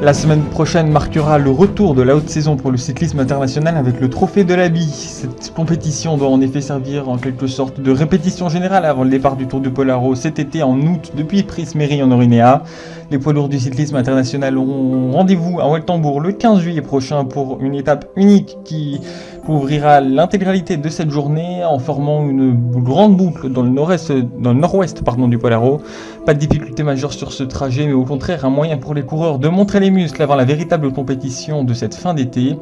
La semaine prochaine marquera le retour de la haute saison pour le cyclisme international avec le Trophée de l'Aby. Cette compétition doit en effet servir en quelque sorte de répétition générale avant le départ du Tour du Polaro cet été en août depuis Prisméry en Orinéa. Les poids lourds du cyclisme international auront rendez-vous à Waltembourg le 15 juillet prochain pour une étape unique qui couvrira l'intégralité de cette journée en formant une grande boucle dans le nord-ouest du Polaro. Pas de difficulté majeure sur ce trajet, mais au contraire un moyen pour les coureurs de montrer les muscles avant la véritable compétition de cette fin d'été.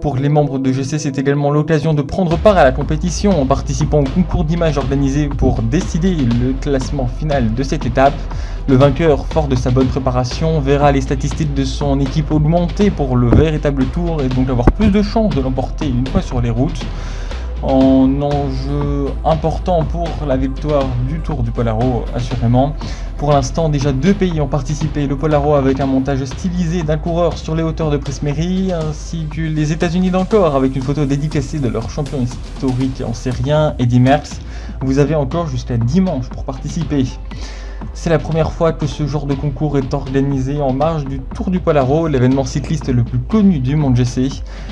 Pour les membres de GC, c'est également l'occasion de prendre part à la compétition en participant au concours d'images organisé pour décider le classement final de cette étape. Le vainqueur, fort de sa bonne préparation, verra les statistiques de son équipe augmenter pour le véritable tour et donc avoir plus de chances de l'emporter une fois sur les routes. En enjeu important pour la victoire du Tour du Polaro, assurément. Pour l'instant, déjà 2 pays ont participé, le Polaro avec un montage stylisé d'un coureur sur les hauteurs de Prisméry, ainsi que les États-Unis d'encore avec une photo dédicacée de leur champion historique en sérien, Eddy Merckx. Vous avez encore jusqu'à dimanche pour participer. C'est la première fois que ce genre de concours est organisé en marge du Tour du Polaro, l'événement cycliste le plus connu du monde GC.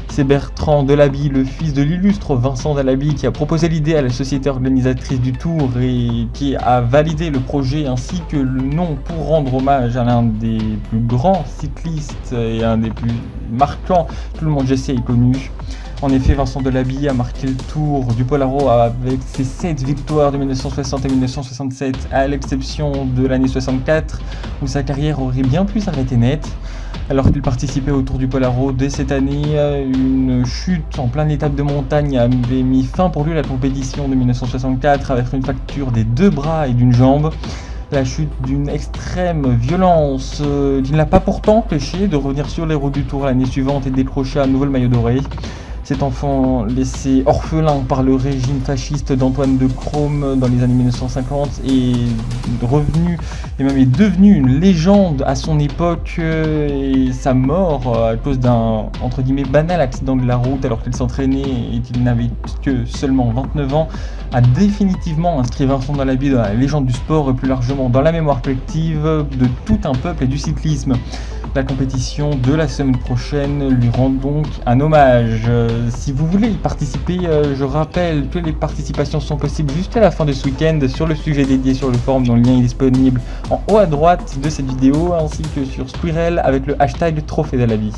C'est Bertrand Delaby, le fils de l'illustre Vincent Delaby, qui a proposé l'idée à la société organisatrice du Tour et qui a validé le projet ainsi que le nom pour rendre hommage à l'un des plus grands cyclistes et un des plus marquants que le monde GC ait connu. En effet, Vincent Delaby a marqué le Tour du Polaro avec ses 7 victoires de 1960 et 1967, à l'exception de l'année 64, où sa carrière aurait bien pu s'arrêter net. Alors qu'il participait au Tour du Polaro dès cette année, une chute en pleine étape de montagne avait mis fin pour lui à la compétition de 1964 avec une fracture des 2 bras et d'une jambe. La chute d'une extrême violence qui ne l'a pas pourtant empêché de revenir sur les routes du Tour l'année suivante et décrocher un nouveau maillot doré. Cet enfant laissé orphelin par le régime fasciste d'Antoine de Crome dans les années 1950 est devenu une légende à son époque et sa mort à cause d'un entre guillemets banal accident de la route alors qu'il s'entraînait et qu'il n'avait que seulement 29 ans a définitivement inscrit Vincent Delaby dans la légende du sport et plus largement dans la mémoire collective de tout un peuple et du cyclisme. La compétition de la semaine prochaine lui rend donc un hommage. Si vous voulez y participer, je rappelle que les participations sont possibles jusqu'à la fin de ce week-end sur le sujet dédié sur le forum dont le lien est disponible en haut à droite de cette vidéo ainsi que sur Squirrel avec le hashtag Trophée de la Vie.